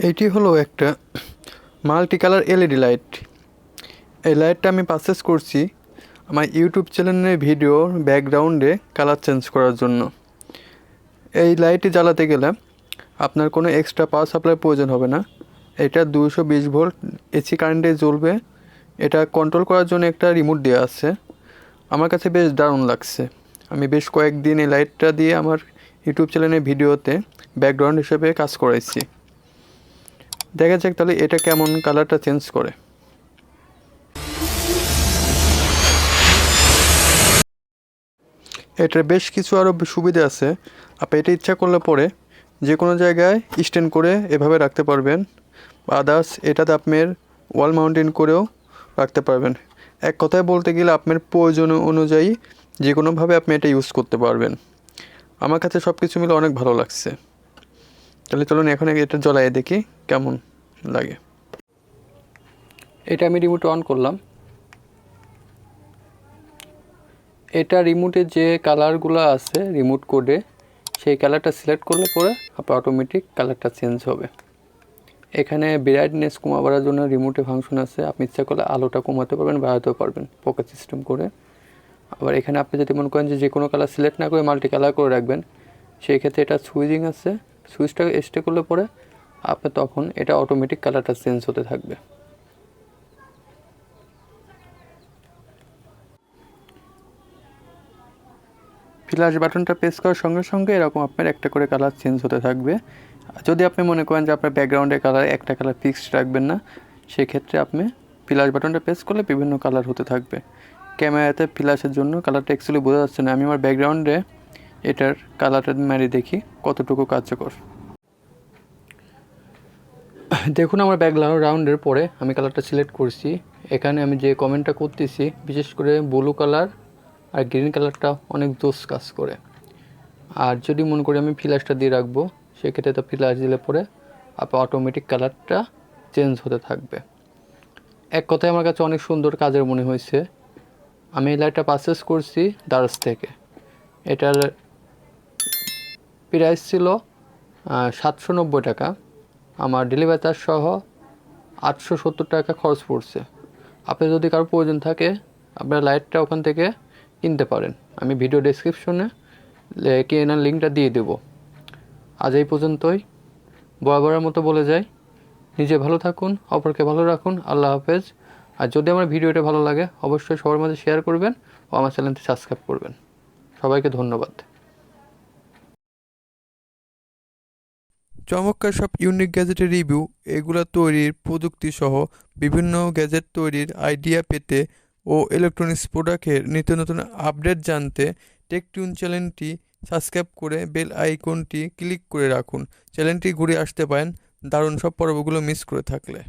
এইটি হলো একটা multi colour LED light. এই লাইটটা আমি পারচেস করছি আমার ইউটিউব চ্যানেলের ভিডিওর ব্যাকগ্রাউন্ডে কালার চেঞ্জ করার জন্য। এই লাইটটি জ্বালাতে গেলে আপনার কোনো এক্সট্রা পাওয়ার সাপ্লাইয়ের প্রয়োজন হবে না। এটা 220 ভোল্ট এসি কারেন্টে জ্বলবে। এটা কন্ট্রোল করার জন্য একটা রিমোট দেওয়া আছে। আমার কাছে বেশ দারুণ লাগছে। আমি বেশ কয়েকদিন এই লাইটটা দিয়ে আমার ইউটিউব চ্যানেলের ভিডিওতে ব্যাকগ্রাউন্ড হিসেবে কাজ করাইছি। দেখা যাক তাহলে এটা কেমন কালারটা চেঞ্জ করে। এটার বেশ কিছু আরও সুবিধা আছে। আপনি এটা ইচ্ছা করলে পরে যে কোনো জায়গায় স্ট্যান্ড করে এভাবে রাখতে পারবেন, আদার্স এটাতে আপনার ওয়াল মাউন্টেন করেও রাখতে পারবেন। এক কথায় বলতে গেলে আপনার প্রয়োজন অনুযায়ী যে কোনোভাবে আপনি এটা ইউজ করতে পারবেন। আমার কাছে সব কিছু মিলে অনেক ভালো লাগছে। তাহলে চলুন এখন এটা জ্বলাইয়ে দেখি কেমন লাগে। এটা আমি রিমোট অন করলাম। এটা রিমোটে যে কালারগুলো আছে রিমোট কোডে সেই কালারটা সিলেক্ট করলে পরে আপনার অটোমেটিক কালারটা চেঞ্জ হবে। এখানে ব্রাইটনেস কমাবার জন্য রিমোটে ফাংশন আছে। আপনি ইচ্ছা করলে আলোটা কমাতে পারবেন, বাড়াতেও পারবেন পকেট সিস্টেম করে। আবার এখানে আপনি যদি মনে করেন যে কোনো কালার সিলেক্ট না করে মাল্টি কালার করে রাখবেন, সেই ক্ষেত্রে এটা সুইচিং আছে। সুইচটা স্টে করলে পরে আপনি তখন এটা অটোমেটিক কালারটা চেঞ্জ হতে থাকবে। ফ্ল্যাশ বাটনটা প্রেস করার সঙ্গে সঙ্গে এরকম আপনার একটা করে কালার চেঞ্জ হতে থাকবে। যদি আপনি মনে করেন যে আপনার ব্যাকগ্রাউন্ডের কালার একটা কালার ফিক্সড রাখবেন না, সেক্ষেত্রে আপনি ফ্ল্যাশ বাটনটা প্রেস করলে বিভিন্ন কালার হতে থাকবে। ক্যামেরাতে ফ্ল্যাশের জন্য কালারটা অ্যাকচুয়ালি বোঝা যাচ্ছে না। আমি আমার ব্যাকগ্রাউন্ডে এটার কালারটা মারিয়ে দেখি কতটুকু কার্যকর। দেখুন আমার ব্যাকগ্রাউন্ডের পরে আমি কালারটা সিলেক্ট করছি। এখানে আমি যে কমেন্টটা করতেছি বিশেষ করে ব্লু কালার আর গ্রিন কালারটা অনেক জোস কাজ করে। আর যদি মনে করি আমি ফ্ল্যাশটা দিয়ে রাখবো, সেক্ষেত্রে তো ফ্ল্যাশ দিলে পরে আপনার অটোমেটিক কালারটা চেঞ্জ হতে থাকবে। এক কথায় আমার কাছে অনেক সুন্দর কাজের মনে হয়েছে। আমি এই লাইটটা পারচেস করছি দারাজ থেকে। এটার প্রাইস ছিল 790 টাকা। আমার ডেলিভারি চার্জ সহ 870 টাকা খরচ পড়ছে। আপনি যদি কারো প্রয়োজন থাকে আপনার লাইটটা ওখান থেকে কিনতে পারেন। আমি ভিডিও ডেসক্রিপশনে কেনার লিঙ্কটা দিয়ে দেবো। আজ এই পর্যন্তই। বরাবরের মতো বলে যাই, নিজে ভালো থাকুন, অপরকে ভালো রাখুন। আল্লাহ হাফেজ। আর যদি আমার ভিডিওটা ভালো লাগে অবশ্যই সবার মাঝে শেয়ার করবেন ও আমার চ্যানেলটি সাবস্ক্রাইব করবেন। সবাইকে ধন্যবাদ। চমৎকার সব ইউনিক গ্যাজেটের রিভিউ, এগুলো তৈরির প্রযুক্তি সহ বিভিন্ন গ্যাজেট তৈরির আইডিয়া পেতে ও ইলেকট্রনিক্স প্রোডাক্টের নিত্য নতুন আপডেট জানতে টেকটিউন চ্যানেলটি সাবস্ক্রাইব করে বেল আইকনটি ক্লিক করে রাখুন। চ্যানেলটি ঘুরে আসতে পারেন দারুণ সব পর্বগুলো মিস করে থাকলে।